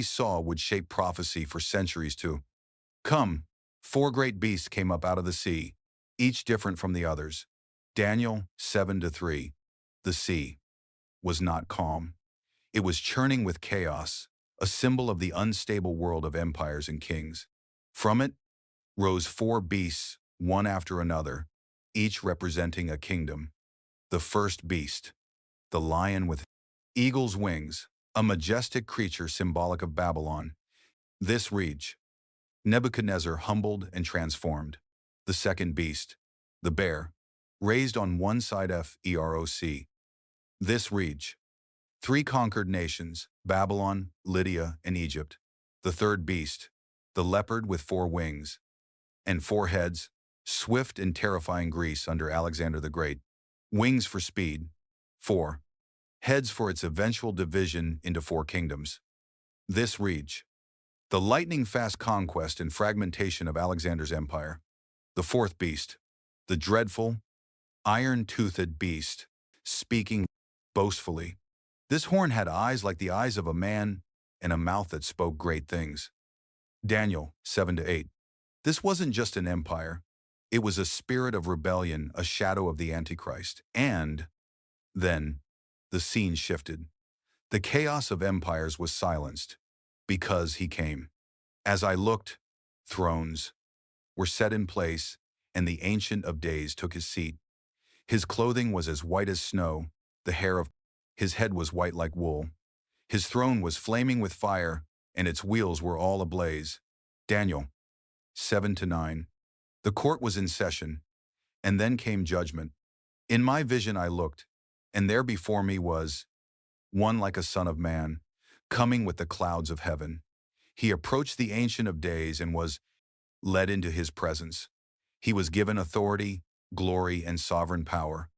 he saw would shape prophecy for centuries to come. Four great beasts came up out of the sea, each different from the others. Daniel 7-3. The sea was not calm. It was churning with chaos, a symbol of the unstable world of empires and kings. From it rose four beasts, one after another, each representing a kingdom. The first beast, the lion with eagle's wings, a majestic creature symbolic of Babylon. This reach, Nebuchadnezzar humbled and transformed. The second beast, the bear, raised on one side Feroc. This reach, three conquered nations, Babylon, Lydia, and Egypt. The third beast, the leopard with four wings and four heads, swift and terrifying Greece under Alexander the Great. Wings for speed, four. Heads for its eventual division into four kingdoms. This reach, the lightning-fast conquest and fragmentation of Alexander's empire. The fourth beast, the dreadful, iron-toothed beast, speaking boastfully. This horn had eyes like the eyes of a man and a mouth that spoke great things. Daniel 7-8. This wasn't just an empire. It was a spirit of rebellion, a shadow of the Antichrist. And then the scene shifted. The chaos of empires was silenced because he came. As I looked, thrones were set in place, and the Ancient of Days took his seat. His clothing was as white as snow, the hair of his head was white like wool. His throne was flaming with fire, and its wheels were all ablaze. Daniel 7-9. The court was in session, and then came judgment. In my vision I looked, and there before me was one like a son of man, coming with the clouds of heaven. He approached the Ancient of Days and was led into his presence. He was given authority, glory, and sovereign power.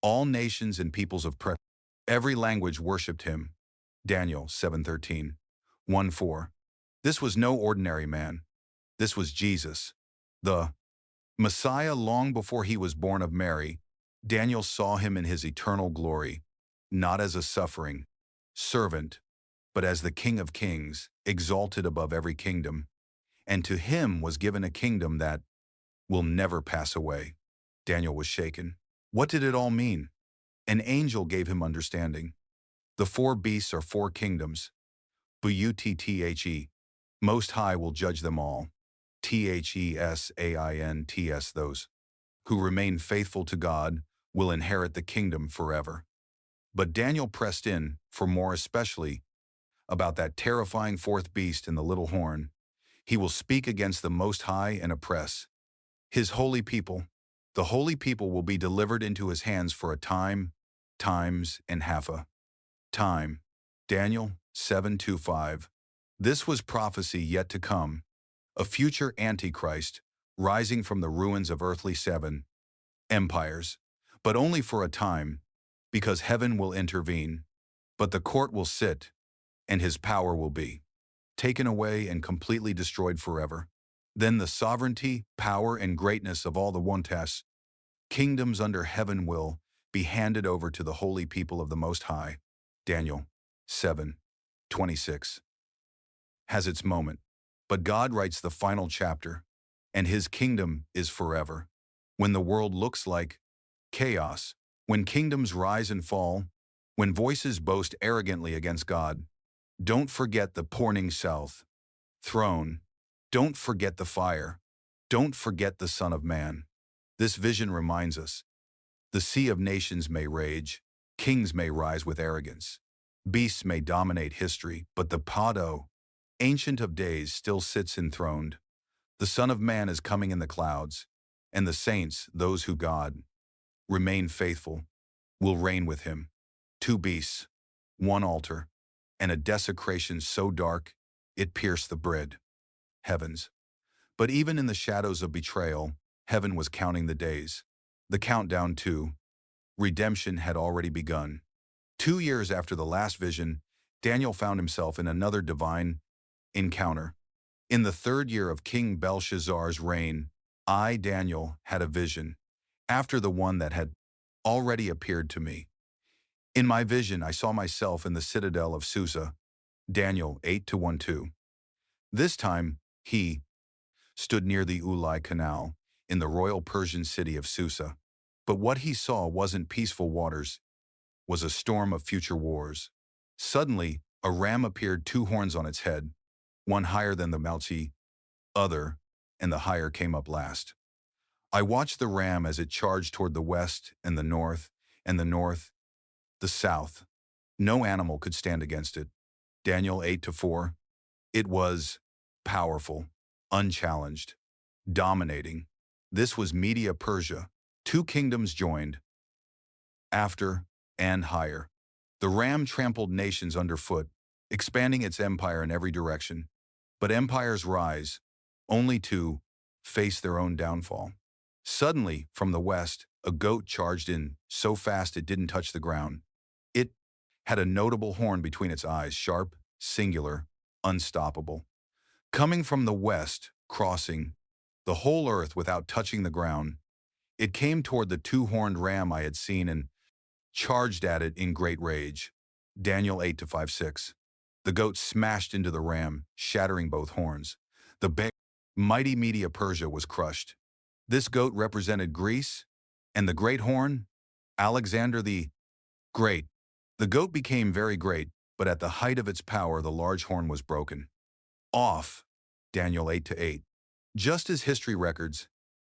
All nations and peoples of every language worshipped him. Daniel 7:13. 1:4. This was no ordinary man. This was Jesus, the Messiah. Long before he was born of Mary, Daniel saw him in his eternal glory, not as a suffering servant, but as the King of Kings, exalted above every kingdom. And to him was given a kingdom that will never pass away. Daniel was shaken. What did it all mean? An angel gave him understanding. The four beasts are four kingdoms. Buthe, Most High will judge them all. Thesaints, those who remain faithful to God will inherit the kingdom forever. But Daniel pressed in for more, especially about that terrifying fourth beast in the little horn. He will speak against the Most High and oppress his holy people. The holy people will be delivered into his hands for a time, times, and half a time. Daniel 7:5. This was prophecy yet to come, a future Antichrist rising from the ruins of earthly seven empires, but only for a time, because heaven will intervene, but the court will sit, and his power will be taken away and completely destroyed forever. Then the sovereignty, power, and greatness of all the 90’S kingdoms under heaven will be handed over to the holy people of the Most High. Daniel 7:26 has its moment, but God writes the final chapter, and his kingdom is forever. When the world looks like chaos, when kingdoms rise and fall, when voices boast arrogantly against God, don't forget the pouring south throne. Don't forget the fire. Don't forget the Son of Man. This vision reminds us, the sea of nations may rage, kings may rise with arrogance, beasts may dominate history, but the Pado, Ancient of Days, still sits enthroned. The Son of Man is coming in the clouds, and the saints, those who God remain faithful, will reign with him. Two beasts, one altar, and a desecration so dark it pierced the bread heavens. But even in the shadows of betrayal, heaven was counting the days. The countdown to redemption had already begun. 2 years after the last vision, Daniel found himself in another divine encounter. In the 3rd year of King Belshazzar's reign, I, Daniel, had a vision, after the one that had already appeared to me. In my vision, I saw myself in the citadel of Susa, Daniel 8-1-2. This time, he stood near the Ulai Canal in the royal Persian city of Susa. But what he saw wasn't peaceful waters, was a storm of future wars. Suddenly, a ram appeared, two horns on its head, one higher than the Malchi, other, and the higher came up last. I watched the ram as it charged toward the west and the north, the south. No animal could stand against it. Daniel 8-4. It was powerful, unchallenged, dominating. This was Media Persia. Two kingdoms joined, after and higher. The ram trampled nations underfoot, expanding its empire in every direction. But empires rise, only to face their own downfall. Suddenly, from the west, a goat charged in, so fast it didn't touch the ground. It had a notable horn between its eyes, sharp, singular, unstoppable. Coming from the west, crossing the whole earth without touching the ground, it came toward the two-horned ram I had seen and charged at it in great rage. Daniel 8-5-6. The goat smashed into the ram, shattering both horns. The mighty Media Persia was crushed. This goat represented Greece, and the great horn, Alexander the Great. The goat became very great, but at the height of its power the large horn was broken off. Daniel 8-8. Just as history records,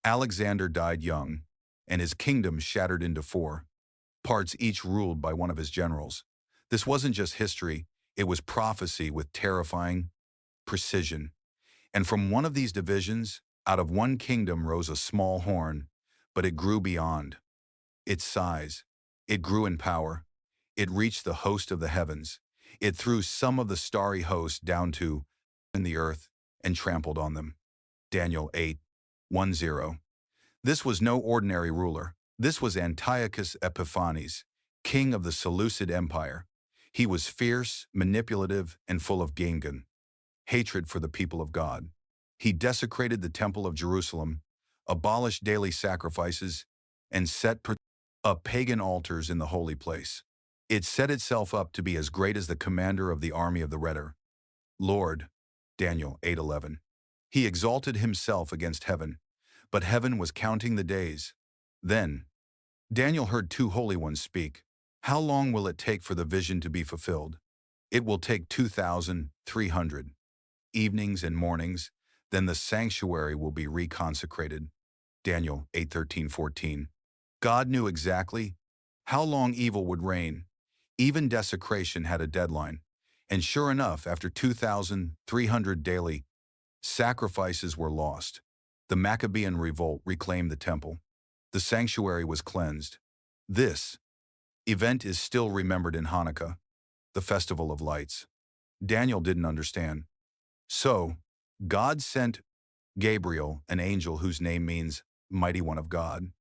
Alexander died young, and his kingdom shattered into four parts, each ruled by one of his generals. This wasn't just history, it was prophecy with terrifying precision. And from one of these divisions, out of one kingdom rose a small horn, but it grew beyond its size. It grew in power. It reached the host of the heavens. It threw some of the starry host down to in the earth and trampled on them. Daniel 8-1-0. This was no ordinary ruler. This was Antiochus Epiphanes, king of the Seleucid Empire. He was fierce, manipulative, and full of Gane, hatred for the people of God. He desecrated the Temple of Jerusalem, abolished daily sacrifices, and set up pagan altars in the holy place. It set itself up to be as great as the commander of the army of the Redder. Lord, Daniel 8:11. He exalted himself against heaven, but heaven was counting the days. Then, Daniel heard two holy ones speak. How long will it take for the vision to be fulfilled? It will take 2,300 evenings and mornings, then the sanctuary will be reconsecrated. Daniel 8:13-14. God knew exactly how long evil would reign. Even desecration had a deadline. And sure enough, after 2,300 daily sacrifices were lost, the Maccabean revolt reclaimed the temple. The sanctuary was cleansed. This event is still remembered in Hanukkah, the festival of lights. Daniel didn't understand. So, God sent Gabriel, an angel whose name means mighty one of God.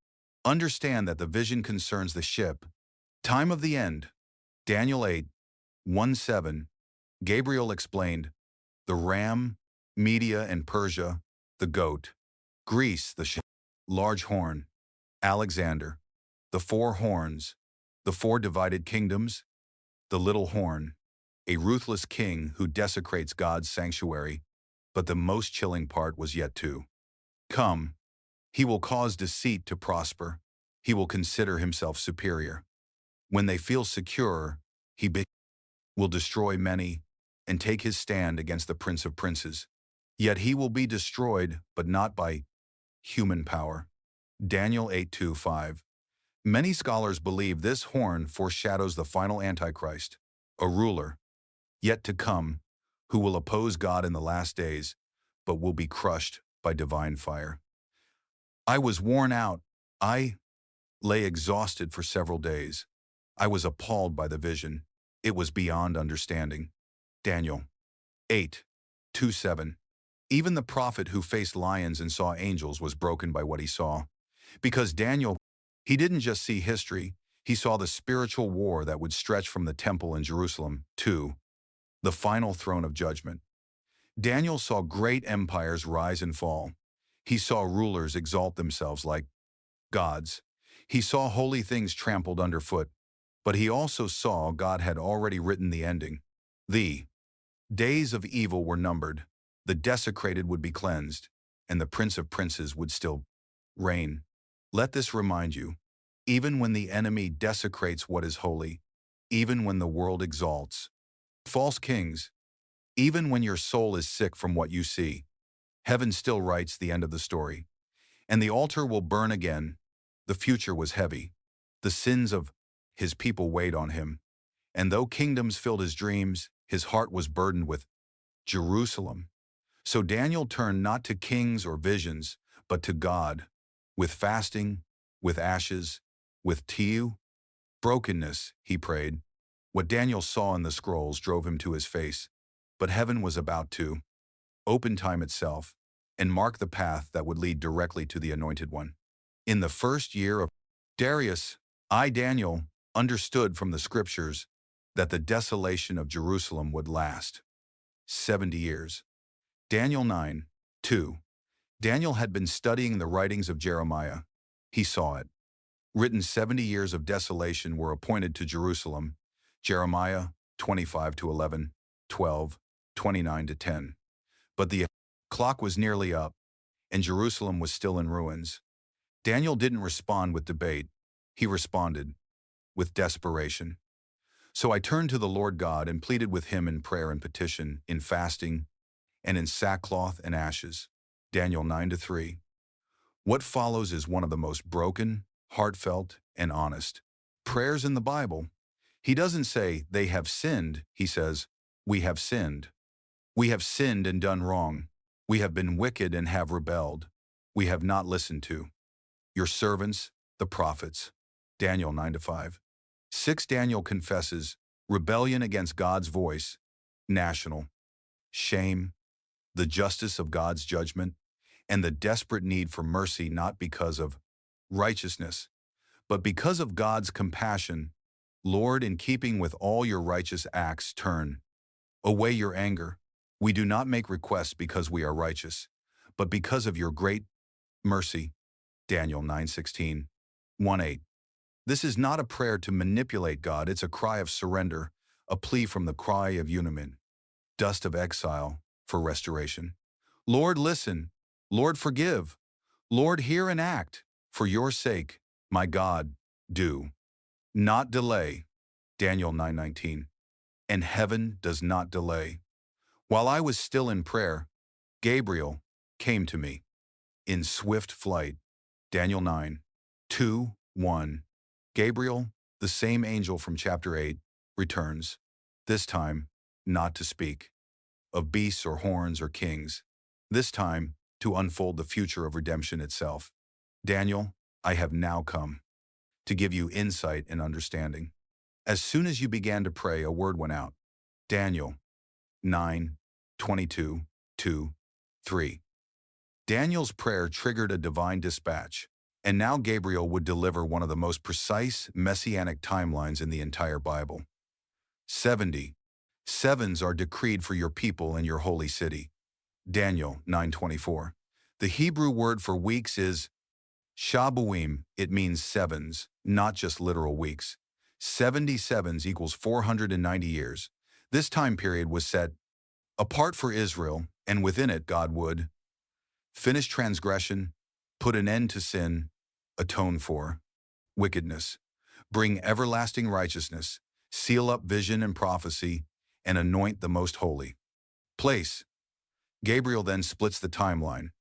Understand that the vision concerns the ship. Time of the end. Daniel 8:1-7. Gabriel explained, the ram, Media and Persia, the goat, Greece, the ship, large horn, Alexander, the four horns, the four divided kingdoms, the little horn, a ruthless king who desecrates God's sanctuary, but the most chilling part was yet to come. He will cause deceit to prosper. He will consider himself superior. When they feel secure, he will destroy many and take his stand against the Prince of Princes. Yet he will be destroyed, but not by human power. Daniel 8:2-5. Many scholars believe this horn foreshadows the final Antichrist, a ruler yet to come, who will oppose God in the last days, but will be crushed by divine fire. I was worn out. I lay exhausted for several days. I was appalled by the vision. It was beyond understanding. Daniel 8:2-7. Even the prophet who faced lions and saw angels was broken by what he saw. Because Daniel, he didn't just see history, he saw the spiritual war that would stretch from the temple in Jerusalem to the final throne of judgment. Daniel saw great empires rise and fall. He saw rulers exalt themselves like gods. He saw holy things trampled underfoot. But he also saw God had already written the ending. The Days of evil were numbered, the desecrated would be cleansed, and the Prince of Princes would still reign. Let this remind you, even when the enemy desecrates what is holy, even when the world exalts false kings, even when your soul is sick from what you see, heaven still writes the end of the story. And the altar will burn again. The future was heavy. The sins of his people weighed on him. And though kingdoms filled his dreams, his heart was burdened with Jerusalem. So Daniel turned not to kings or visions, but to God, with fasting, with ashes, with brokenness, he prayed. What Daniel saw in the scrolls drove him to his face, but heaven was about to open time itself and mark the path that would lead directly to the Anointed One. In the first year of Darius, I, Daniel, understood from the scriptures that the desolation of Jerusalem would last 70 years. Daniel 9:2. Daniel had been studying the writings of Jeremiah. He saw it. Written 70 years of desolation were appointed to Jerusalem. Jeremiah 25-11, 12, 29-10. But the clock was nearly up, and Jerusalem was still in ruins. Daniel didn't respond with debate. He responded with desperation. So I turned to the Lord God and pleaded with him in prayer and petition, in fasting, and in sackcloth and ashes. Daniel 9-3. What follows is one of the most broken, heartfelt, and honest prayers in the Bible. He doesn't say, they have sinned. He says, we have sinned. We have sinned and done wrong. We have been wicked and have rebelled. We have not listened to your servants, the prophets. Daniel 9-5. 6. Daniel confesses rebellion against God's voice, national shame, the justice of God's judgment, and the desperate need for mercy, not because of righteousness, but because of God's compassion. Lord, in keeping with all your righteous acts, turn away your anger. We do not make requests because we are righteous, but because of your great mercy. Daniel 9:16, 1:8. This is not a prayer to manipulate God. It's a cry of surrender, a plea from the cry of Unamin, dust of exile, for restoration. Lord, listen. Lord, forgive. Lord, hear and act. For your sake, my God, do not delay. Daniel 9:19. And heaven does not delay. While I was still in prayer, Gabriel came to me in swift flight. Daniel 9:2-1. Gabriel, the same angel from chapter 8, returns, this time not to speak of beasts or horns or kings, this time to unfold the future of redemption itself. Daniel, I have now come to give you insight and understanding. As soon as you began to pray, a word went out. Daniel 9:22-3. Daniel's prayer triggered a divine dispatch, and now Gabriel would deliver one of the most precise messianic timelines in the entire Bible. 70 sevens are decreed for your people and your holy city. Daniel 9:24. The Hebrew word for weeks is shabuim. It means sevens, not just literal weeks. 70 sevens equals 490 years. This time period was set apart for Israel, and within it God would finish transgression, put an end to sin, atone for wickedness, bring everlasting righteousness, seal up vision and prophecy, and anoint the most holy place. Gabriel then splits the timeline,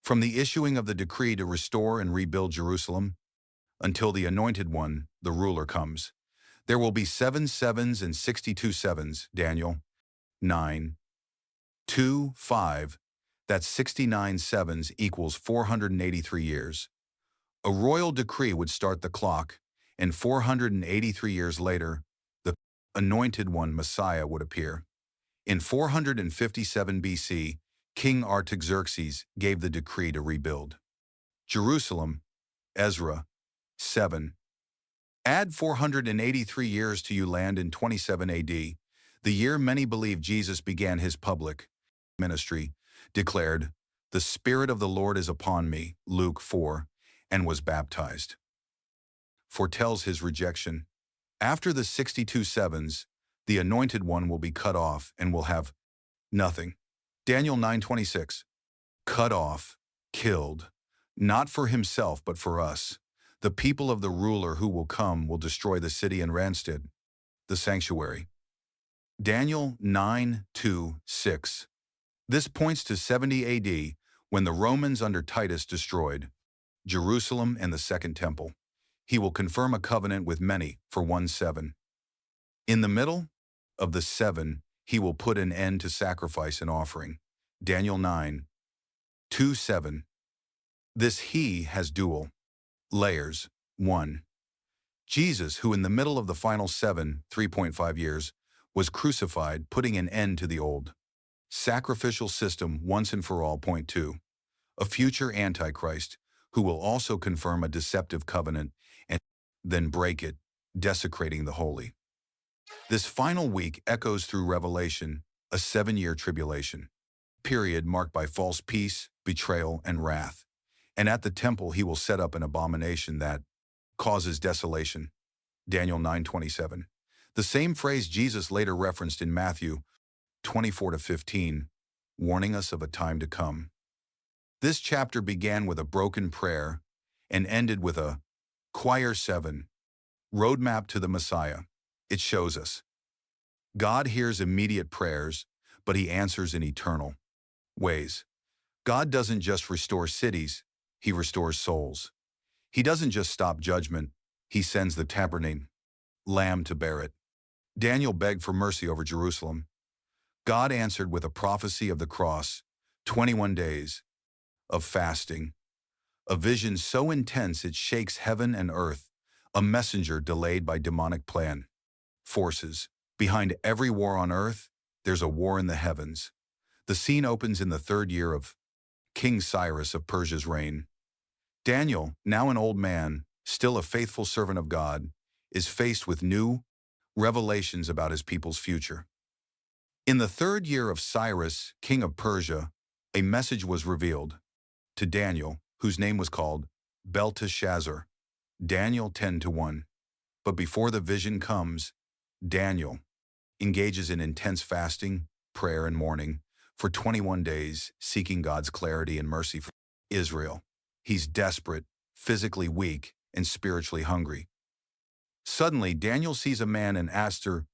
from the issuing of the decree to restore and rebuild Jerusalem, until the Anointed One, the ruler, comes. There will be 7 sevens and 62 sevens, Daniel 9:2-5. That's 69 sevens equals 483 years. A royal decree would start the clock, and 483 years later, the Anointed One, Messiah, would appear. In 457 BC, King Artaxerxes gave the decree to rebuild Jerusalem. Ezra 7. Add 483 years to you land in 27 AD, the year many believe Jesus began his public ministry, declared, "The Spirit of the Lord is upon me," Luke 4, and was baptized. Foretells his rejection. After the 62 sevens, the Anointed One will be cut off and will have Nothing. Daniel 9:26. Cut off, killed, not for himself but for us. The people of the ruler who will come will destroy the city and Ranstead, the sanctuary. Daniel 9:2-6. This points to 70 AD when the Romans under Titus destroyed Jerusalem and the Second Temple. He will confirm a covenant with many for 1:7. In the middle of the 7, he will put an end to sacrifice and offering. Daniel 9:2-7. This he has dual layers. 1. Jesus, who in the middle of the final 7, 3.5 years, was crucified, putting an end to the old sacrificial system once and for all. Point 2. A future Antichrist, who will also confirm a deceptive covenant and then break it, desecrating the holy. This final week echoes through Revelation, a 7-year tribulation period marked by false peace, betrayal, and wrath. And at the temple he will set up an abomination that causes desolation. Daniel 9:27. The same phrase Jesus later referenced in Matthew 24-15, warning us of a time to come. This chapter began with a broken prayer and ended with a choir 7 roadmap to the Messiah. It shows us God hears immediate prayers, but he answers in eternal ways. God doesn't just restore cities, he restores souls. He doesn't just stop judgment, he sends the tabernacle lamb to bear it. Daniel begged for mercy over Jerusalem. God answered with a prophecy of the cross, 21 days of fasting, a vision so intense it shakes heaven and earth, a messenger delayed by demonic plan. Forces. Behind every war on earth, there's a war in the heavens. The scene opens in the 3rd year of King Cyrus of Persia's reign. Daniel, now an old man, still a faithful servant of God, is faced with new revelations about his people's future. In the 3rd year of Cyrus, king of Persia, a message was revealed to Daniel, whose name was called Belteshazzar. Daniel 10:1. But before the vision comes, Daniel engages in intense fasting, prayer, and mourning for 21 days, seeking God's clarity and mercy for Israel. He's desperate, physically weak, and spiritually hungry. Suddenly, Daniel sees a man in aster,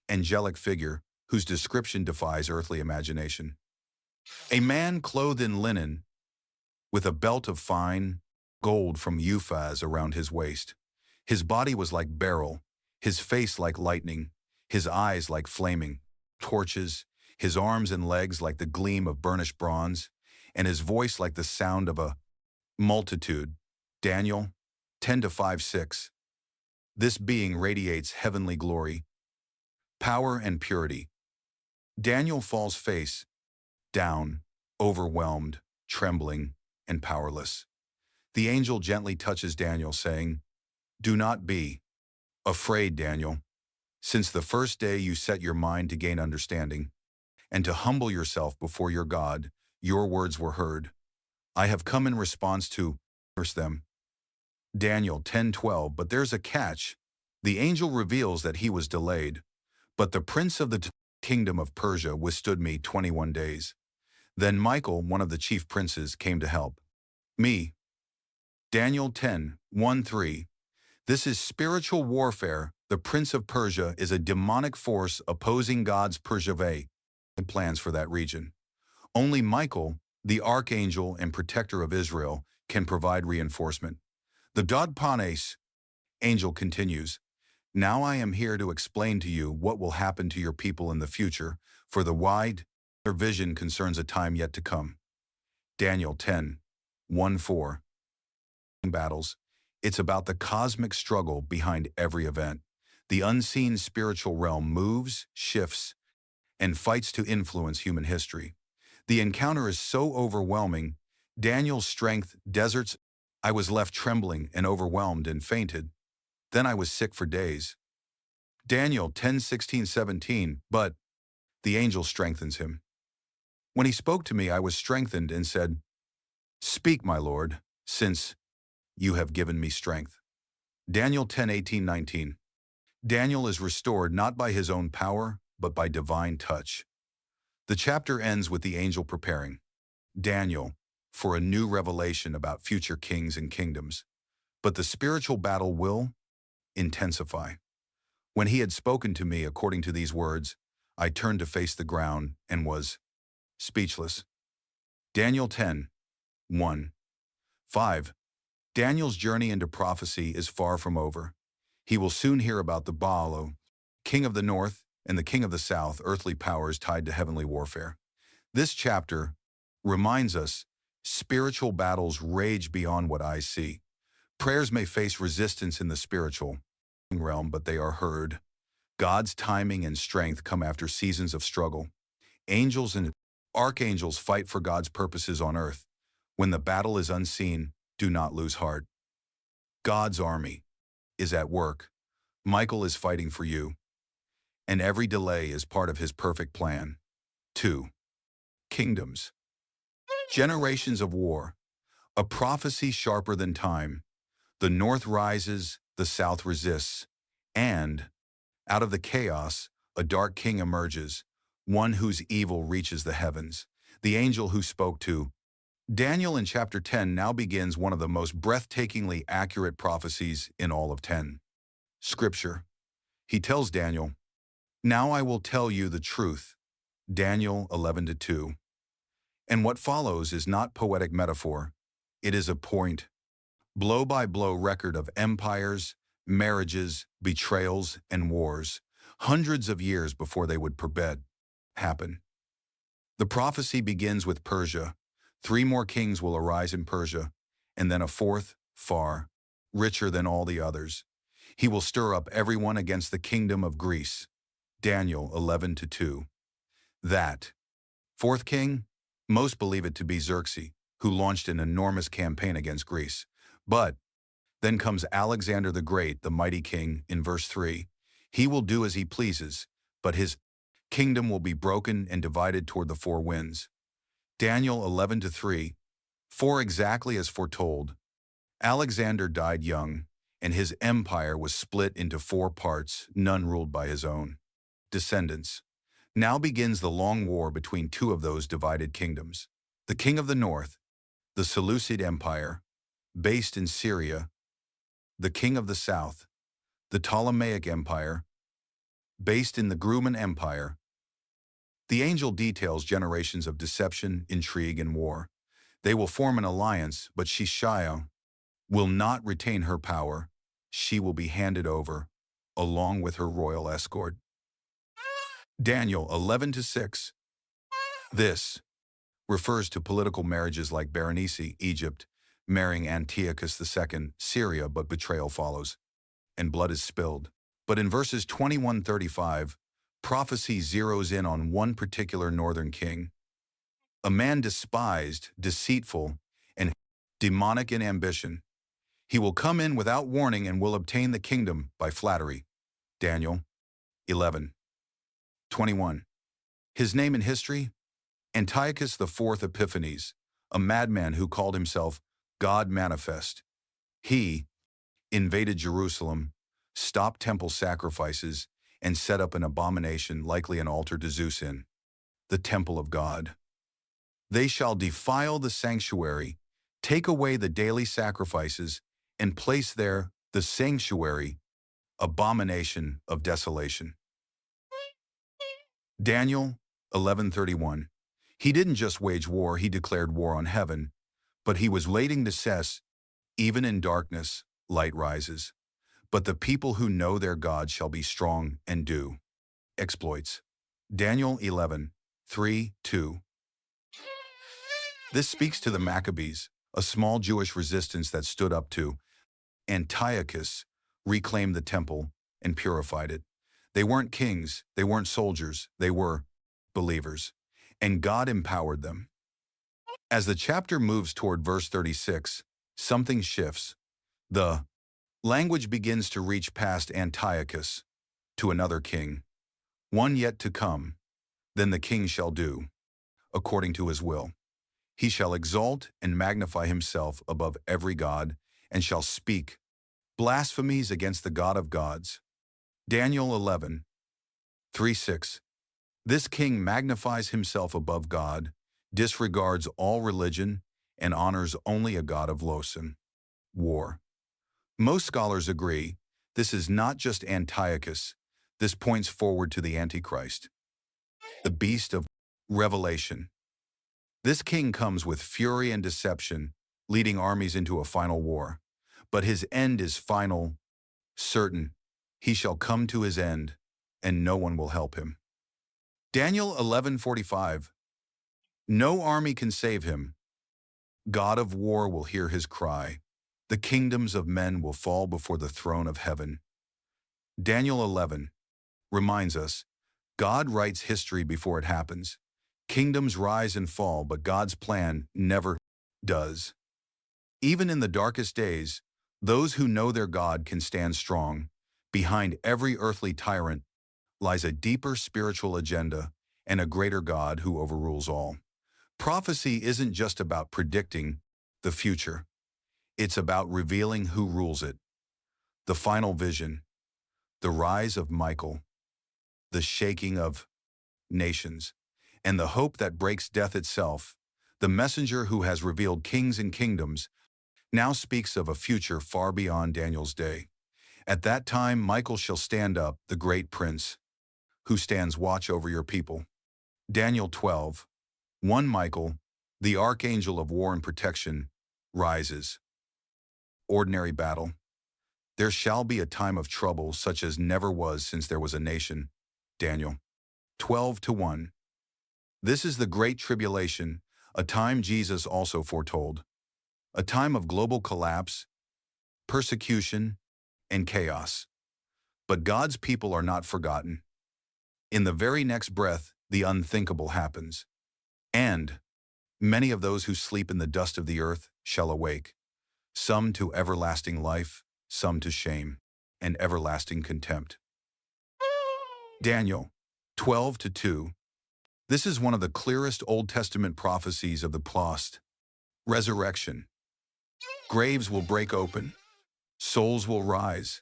angelic figure, whose description defies earthly imagination. A man clothed in linen, with a belt of fine gold from Uphaz around his waist. His body was like beryl, his face like lightning, his eyes like flaming torches, his arms and legs like the gleam of burnished bronze, and his voice like the sound of a multitude. Daniel 10:5-6. This being radiates heavenly glory, power, and purity. Daniel falls face down, overwhelmed, trembling, and powerless. The angel gently touches Daniel, saying, "Do not be afraid, Daniel. Since the first day you set your mind to gain understanding and to humble yourself before your God, your words were heard. I have come in response to curse them." Daniel 10:12. But there's a catch. The angel reveals that he was delayed. But the prince of the kingdom of Persia withstood me 21 days. Then Michael, one of the chief princes, came to help me. Daniel 10:1-3. This is spiritual warfare. The prince of Persia is a demonic force opposing God's Persia plans for that region. Only Michael, the archangel and protector of Israel, can provide reinforcement. The Dodpanes angel continues, "Now I am here to explain to you what will happen to your people in the future, for the wide vision concerns a time yet to come." Daniel 10:1-4. Battles. It's about the cosmic struggle behind every event. The unseen spiritual realm moves, shifts, and fights to influence human history. The encounter is so overwhelming, Daniel's strength deserts. I was left trembling and overwhelmed and fainted. Then I was sick for days. Daniel 10:16-17. But the angel strengthens him. When he spoke to me, I was strengthened and said, "Speak, my Lord, since you have given me strength." Daniel 10:18-19. Daniel is restored not by his own power, but by divine touch. The chapter ends with the angel preparing Daniel for a new revelation about future kings and kingdoms. But the spiritual battle will intensify. When he had spoken to me according to these words, I turned to face the ground and was speechless. Daniel 10, 1. 5. Daniel's journey into prophecy is far from over. He will soon hear about the Bhale, king of the north, and the king of the south, earthly powers tied to heavenly warfare. This chapter reminds us spiritual battles rage beyond what eyes see. Prayers may face resistance in the spiritual realm, but they are heard. God's timing and strength come after seasons of struggle. Angels and archangels fight for God's purposes on earth. When the battle is unseen, do not lose heart. God's army is at work. Michael is fighting for you, and every delay is part of his perfect plan. 2. Kingdoms. Generations of war. A prophecy sharper than time. The north rises, the south resists, and, out of the chaos, a dark king emerges, one whose evil reaches the heavens. The angel who spoke to Daniel in chapter 10 now begins one of the most breathtakingly accurate prophecies in all of 10. Scripture. He tells Daniel, "Now I will tell you the truth." Daniel 11-2. And what follows is not poetic metaphor. It is a point, blow-by-blow record of empires, marriages, betrayals, and wars, hundreds of years before they would happen. The prophecy begins with Persia. 3 more kings will arise in Persia, and then a 4th, far richer than all the others. He will stir up everyone against the kingdom of Greece. Daniel 11-2. That 4th king, most believe it to be Xerxes, who launched an enormous campaign against Greece. But then comes Alexander the Great, the mighty king, in verse 3. He will do as he pleases, but his kingdom will be broken and divided toward the 4 winds. Daniel 11-3. For exactly as foretold, Alexander died young, and his empire was split into 4 parts, none ruled by his own descendants. Now begins the long war between 2 of those divided kingdoms. The king of the north, the Seleucid Empire, based in Syria, the king of the south, the Ptolemaic Empire, based in the Grumman Empire. The angel details generations of deception, intrigue, and war. They will form an alliance, but Shishaya will not retain her power. She will be handed over, along with her royal escort. Daniel 11-6. This refers to political marriages like Berenice, Egypt, marrying Antiochus II, Syria, but betrayal follows, and blood is spilled. But in verses 21-35, prophecy zeroes in on one particular northern king, a man despised, deceitful, and demonic in ambition. He will come in without warning and will obtain the kingdom by flattery. Daniel 11:21. His name in history? Antiochus IV Epiphanes, a madman who called himself God Manifest. He invaded Jerusalem, stopped temple sacrifices, and set up an abomination, likely an altar to Zeus in the temple of God. They shall defile the sanctuary, take away the daily sacrifices, and place there the sanctuary, abomination of desolation. Daniel 11:31. He didn't just wage war, he declared war on heaven, but he was laying to cess, even in darkness, light rises. But the people who know their God shall be strong and do exploits. Daniel 11:3-2. This speaks to the Maccabees, a small Jewish resistance that stood up to Antiochus, reclaimed the temple, and purified it. They weren't kings, they weren't soldiers, they were believers, and God empowered them. As the chapter moves toward verse 36, something shifts. The language begins to reach past Antiochus to another king, one yet to come. Then the king shall do according to his will. He shall exalt and magnify himself above every god, and shall speak blasphemies against the God of gods. Daniel 11:3-6. This king magnifies himself above God, disregards all religion, and honors only a god of Losun. War. Most scholars agree this is not just Antiochus, this points forward to the Antichrist, the beast of Revelation. This king comes with fury and deception, leading armies into a final war. But his end is final, certain. He shall come to his end, and no one will help him. Daniel 11:45. No army can save him. God of war will hear his cry. The kingdoms of men will fall before the throne of heaven. Daniel 11 reminds us, God writes history before it happens. Kingdoms rise and fall, but God's plan never does. Even in the darkest days, those who know their God can stand strong. Behind every earthly tyrant lies a deeper spiritual agenda and a greater God who overrules all. Prophecy isn't just about predicting the future. It's about revealing who rules it. The final vision, the rise of Michael, the shaking of nations, and the hope that breaks death itself. The messenger who has revealed kings and kingdoms now speaks of a future far beyond Daniel's day. At that time, Michael shall stand up, the great prince, who stands watch over your people. Daniel 12:1. Michael, the archangel of war and protection, rises. Ordinary battle. There shall be a time of trouble such as never was since there was a nation. Daniel 12:1. This is the great tribulation, a time Jesus also foretold. A time of global collapse, persecution, and chaos. But God's people are not forgotten. In the very next breath, the unthinkable happens. And many of those who sleep in the dust of the earth shall awake, some to everlasting life, some to shame and everlasting contempt. Daniel 12:2. This is one of the clearest Old Testament prophecies of the post-resurrection. Graves will break open, souls will rise,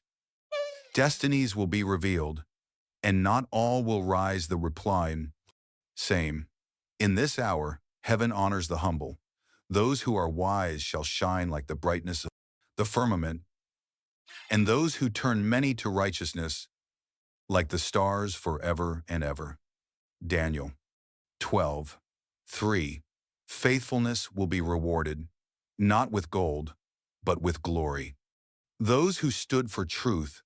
destinies will be revealed, and not all will rise. The reply, same. In this hour, heaven honors the humble. Those who are wise shall shine like the brightness of the firmament, and those who turn many to righteousness like the stars forever and ever. Daniel 12:3. Faithfulness will be rewarded, not with gold, but with glory. Those who stood for truth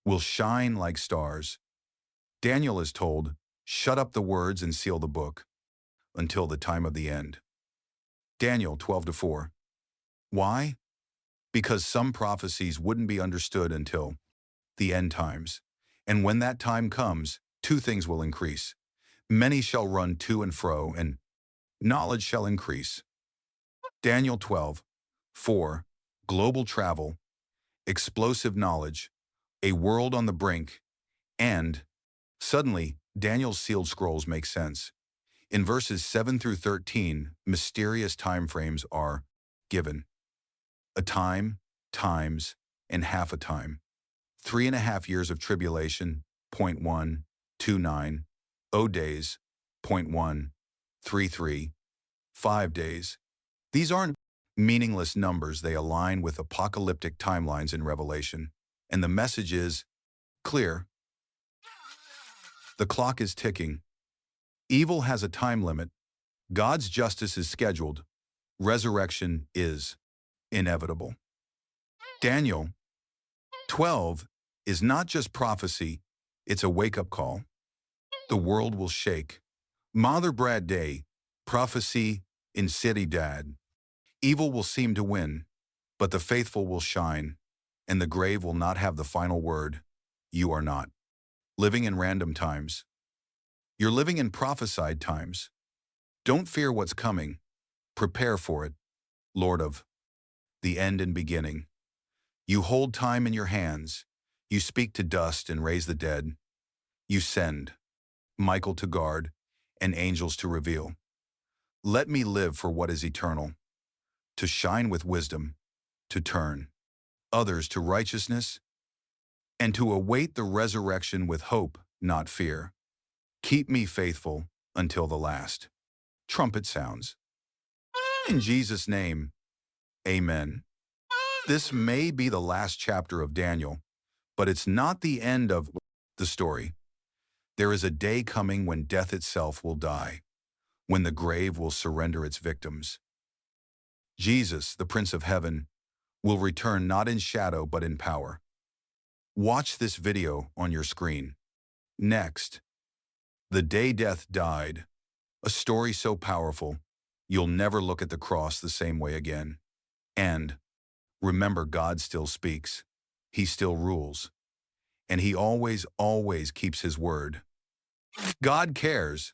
will shine like stars. Daniel is told, shut up the words and seal the book until the time of the end. Daniel 12:4. Why? Because some prophecies wouldn't be understood until the end times. And when that time comes, two things will increase. Many shall run to and fro, and knowledge shall increase. Daniel 12:4. Global travel, explosive knowledge, a world on the brink, and suddenly Daniel's sealed scrolls make sense. In verses 7 through 13, mysterious time frames are given. A time, times, and half a time. 3.5 years of tribulation, 0.129. 0 days, 0.133. 5 days. These aren't meaningless numbers. They align with apocalyptic timelines in Revelation. And the message is clear. The clock is ticking. Evil has a time limit. God's justice is scheduled. Resurrection is inevitable. Daniel 12 is not just prophecy, it's a wake-up call. The world will shake. Mother Brad Day, prophecy in city dad. Evil will seem to win, but the faithful will shine, and the grave will not have the final word. You are not living in random times. You're living in prophesied times. Don't fear what's coming. Prepare for it, Lord of the end and beginning. You hold time in your hands. You speak to dust and raise the dead. You send Michael to guard and angels to reveal. Let me live for what is eternal, to shine with wisdom, to turn others to righteousness, and to await the resurrection with hope, not fear. Keep me faithful until the last. Trumpet sounds. In Jesus' name, amen. This may be the last chapter of Daniel, but it's not the end of the story. There is a day coming when death itself will die, when the grave will surrender its victims. Jesus, the Prince of Heaven, will return not in shadow but in power. Watch this video on your screen. Next, The Day Death Died, a story so powerful, you'll never look at the cross the same way again. And remember, God still speaks. He still rules. And he always keeps his word. God cares.